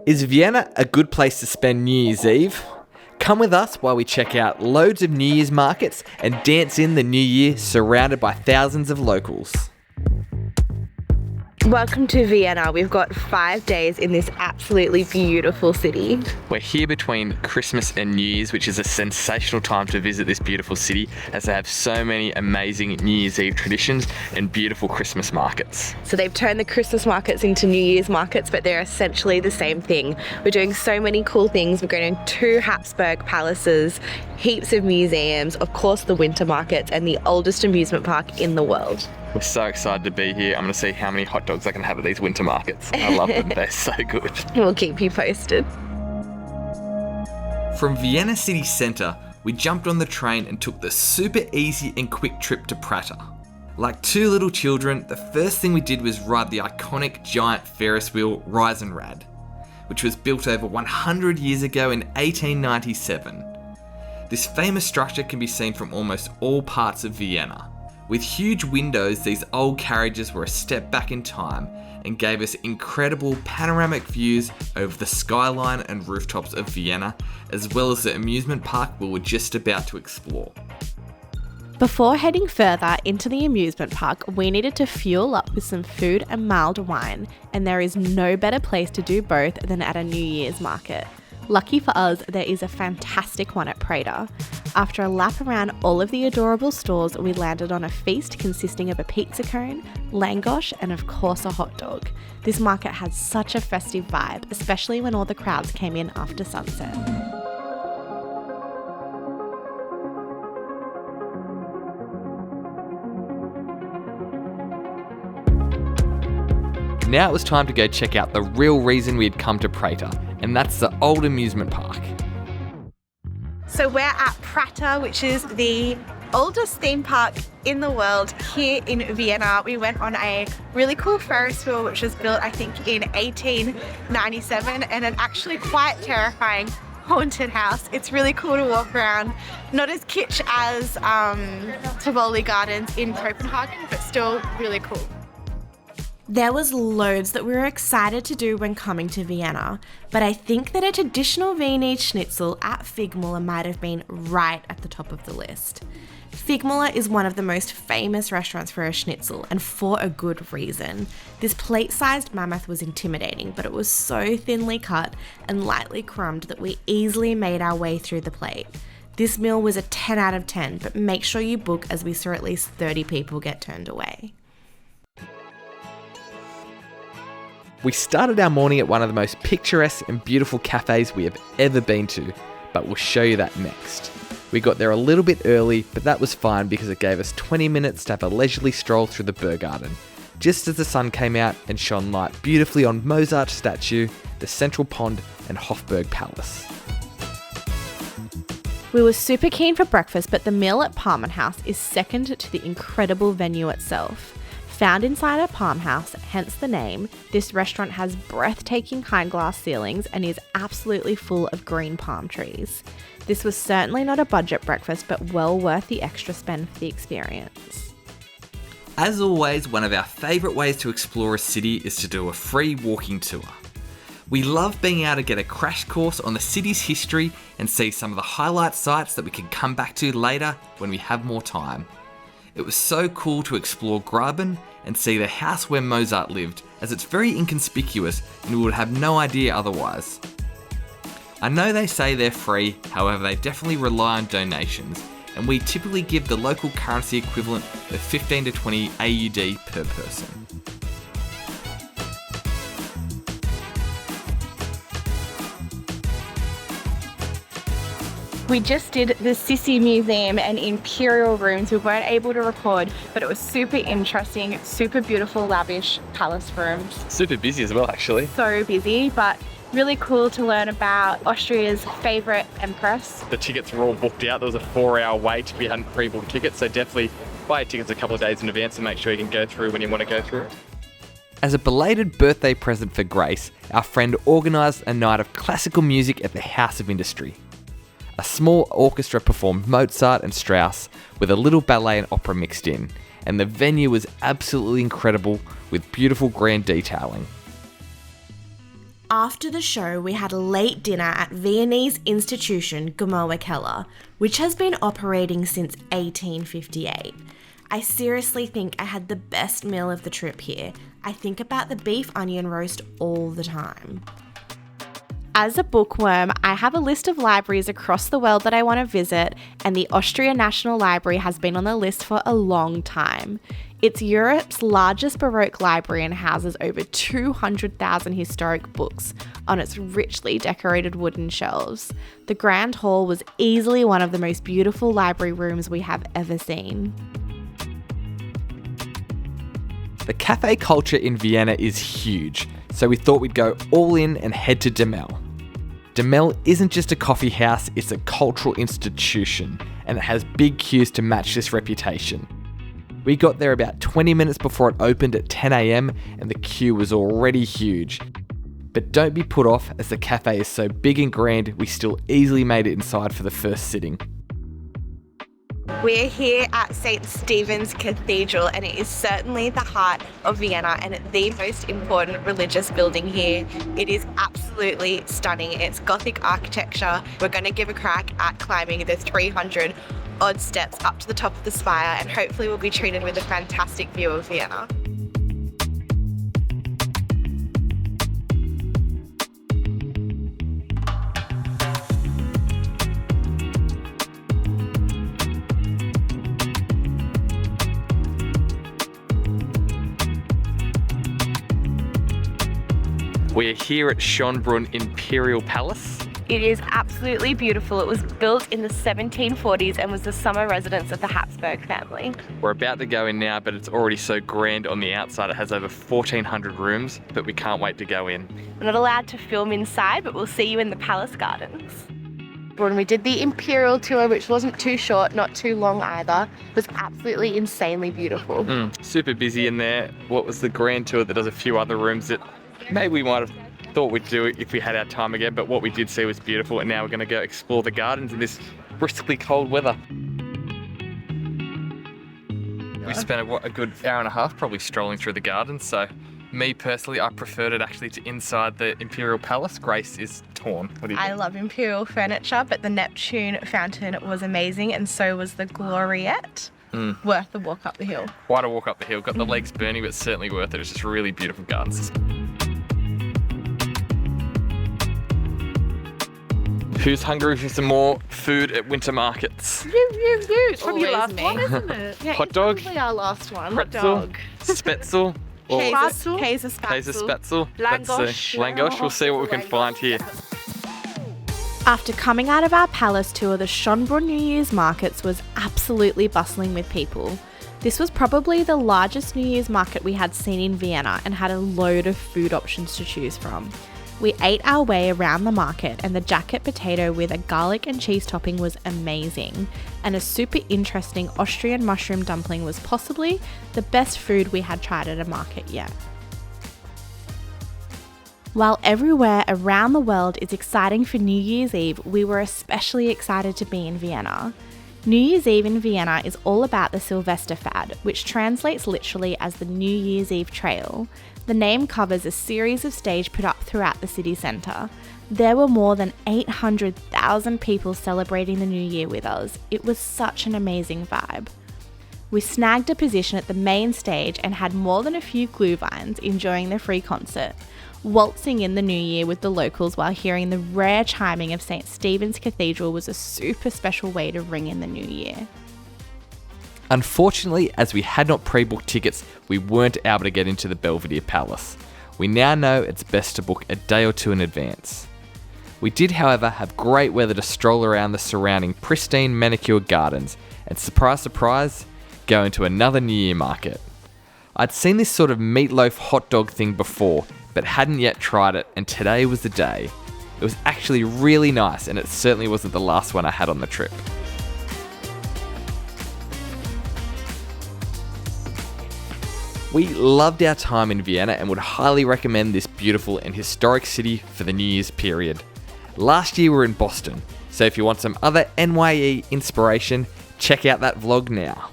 Is Vienna a good place to spend New Year's Eve? Come with us while we check out loads of New Year's markets and dance in the new year surrounded by thousands of locals. Welcome to Vienna. We've got 5 days in this absolutely beautiful city. We're here between Christmas and New Year's, which is a sensational time to visit this beautiful city as they have so many amazing New Year's Eve traditions and beautiful Christmas markets. So they've turned the Christmas markets into New Year's markets, but they're essentially the same thing. We're doing so many cool things. We're going to 2 Habsburg palaces, heaps of museums, of course the winter markets, and the oldest amusement park in the world. We're so excited to be here. I'm going to see how many hot dogs I can have at these winter markets. I love them. They're so good. We'll keep you posted. From Vienna city centre, we jumped on the train and took the super easy and quick trip to Prater. Like 2 little children, the first thing we did was ride the iconic giant Ferris wheel Riesenrad, which was built over 100 years ago in 1897. This famous structure can be seen from almost all parts of Vienna. With huge windows, these old carriages were a step back in time and gave us incredible panoramic views over the skyline and rooftops of Vienna, as well as the amusement park we were just about to explore. Before heading further into the amusement park, we needed to fuel up with some food and mild wine, and there is no better place to do both than at a New Year's market. Lucky for us, there is a fantastic one at Prater. After a lap around all of the adorable stores, we landed on a feast consisting of a pizza cone, langosh, and of course a hot dog. This market had such a festive vibe, especially when all the crowds came in after sunset. Now it was time to go check out the real reason we had come to Prater, and that's the old amusement park. So we're at Prater, which is the oldest theme park in the world here in Vienna. We went on a really cool Ferris wheel, which was built, I think, in 1897, and an actually quite terrifying haunted house. It's really cool to walk around. Not as kitsch as Stilvolles Gardens in Copenhagen, but still really cool. There was loads that we were excited to do when coming to Vienna, but I think that a traditional Viennese schnitzel at Figlmüller might have been right at the top of the list. Figlmüller is one of the most famous restaurants for a schnitzel, and for a good reason. This plate-sized mammoth was intimidating, but it was so thinly cut and lightly crumbed that we easily made our way through the plate. This meal was a 10 out of 10, but make sure you book as we saw at least 30 people get turned away. We started our morning at one of the most picturesque and beautiful cafes we have ever been to, but we'll show you that next. We got there a little bit early, but that was fine because it gave us 20 minutes to have a leisurely stroll through the Burggarten, just as the sun came out and shone light beautifully on Mozart's statue, the central pond and Hofburg Palace. We were super keen for breakfast, but the meal at Palmenhaus is second to the incredible venue itself. Found inside a palmhouse, hence the name, this restaurant has breathtaking high glass ceilings and is absolutely full of green palm trees. This was certainly not a budget breakfast, but well worth the extra spend for the experience. As always, one of our favourite ways to explore a city is to do a free walking tour. We love being able to get a crash course on the city's history and see some of the highlight sites that we can come back to later when we have more time. It was so cool to explore Graben and see the house where Mozart lived, as it's very inconspicuous and we would have no idea otherwise. I know they say they're free, however they definitely rely on donations, and we typically give the local currency equivalent of 15 to 20 AUD per person. We just did the Sisi Museum and Imperial Rooms. We weren't able to record, but it was super interesting, super beautiful, lavish palace rooms. Super busy as well, actually. So busy, but really cool to learn about Austria's favourite empress. The tickets were all booked out. There was a 4-hour wait. We hadn't pre-booked tickets, so definitely buy your tickets a couple of days in advance and make sure you can go through when you want to go through. As a belated birthday present for Grace, our friend organised a night of classical music at the House of Industry. A small orchestra performed Mozart and Strauss with a little ballet and opera mixed in, and the venue was absolutely incredible with beautiful grand detailing. After the show, we had a late dinner at Viennese institution Gmoa Keller, which has been operating since 1858. I seriously think I had the best meal of the trip here. I think about the beef onion roast all the time. As a bookworm, I have a list of libraries across the world that I want to visit, and the Austrian National Library has been on the list for a long time. It's Europe's largest Baroque library and houses over 200,000 historic books on its richly decorated wooden shelves. The Grand Hall was easily one of the most beautiful library rooms we have ever seen. The cafe culture in Vienna is huge, so we thought we'd go all in and head to Demel. Demel isn't just a coffee house, it's a cultural institution, and it has big queues to match this reputation. We got there about 20 minutes before it opened at 10 AM and the queue was already huge. But don't be put off, as the cafe is so big and grand, we still easily made it inside for the first sitting. We're here at St. Stephen's Cathedral, and it is certainly the heart of Vienna and the most important religious building here. It is absolutely stunning. It's Gothic architecture. We're going to give a crack at climbing the 300 odd steps up to the top of the spire, and hopefully we'll be treated with a fantastic view of Vienna. We are here at Schonbrunn Imperial Palace. It is absolutely beautiful. It was built in the 1740s and was the summer residence of the Habsburg family. We're about to go in now, but it's already so grand on the outside. It has over 1,400 rooms, but we can't wait to go in. We're not allowed to film inside, but we'll see you in the palace gardens. When we did the Imperial tour, which wasn't too short, not too long either, was absolutely insanely beautiful. Super busy in there. What was the grand tour that does a few other rooms that maybe we might have thought we'd do it if we had our time again, but what we did see was beautiful, and now we're going to go explore the gardens in this briskly cold weather. We spent a good hour and a half probably strolling through the gardens, so me personally, I preferred it actually to inside the Imperial Palace. Grace is torn. What do you think? I love Imperial furniture, but the Neptune fountain was amazing, and so was the Gloriette. Worth the walk up the hill. Quite a walk up the hill. Got the legs burning, but certainly worth it. It's just really beautiful gardens. Who's hungry for some more food at winter markets? You. It's probably your last one, isn't it? Yeah, Hot dog? Probably our last one. Pretzel? Hot dog. Spätzle? Or Käse Spätzle? Langosch. Langosch. We'll see what we can find here. After coming out of our palace tour, the Schonbrunn New Year's markets was absolutely bustling with people. This was probably the largest New Year's market we had seen in Vienna and had a load of food options to choose from. We ate our way around the market, and the jacket potato with a garlic and cheese topping was amazing, and a super interesting Austrian mushroom dumpling was possibly the best food we had tried at a market yet. While everywhere around the world is exciting for New Year's Eve, we were especially excited to be in Vienna. New Year's Eve in Vienna is all about the Silvester fad, which translates literally as the New Year's Eve Trail. The name covers a series of stages put up throughout the city centre. There were more than 800,000 people celebrating the new year with us. It was such an amazing vibe. We snagged a position at the main stage and had more than a few glühweins enjoying the free concert, waltzing in the new year with the locals while hearing the rare chiming of St. Stephen's Cathedral was a super special way to ring in the new year. Unfortunately, as we had not pre-booked tickets, we weren't able to get into the Belvedere Palace. We now know it's best to book a day or two in advance. We did, however, have great weather to stroll around the surrounding pristine manicured gardens and, surprise, surprise, go into another New Year market. I'd seen this sort of meatloaf hot dog thing before, but hadn't yet tried it, and today was the day. It was actually really nice, and it certainly wasn't the last one I had on the trip. We loved our time in Vienna and would highly recommend this beautiful and historic city for the New Year's period. Last year we were in Boston, so if you want some other NYE inspiration, check out that vlog now.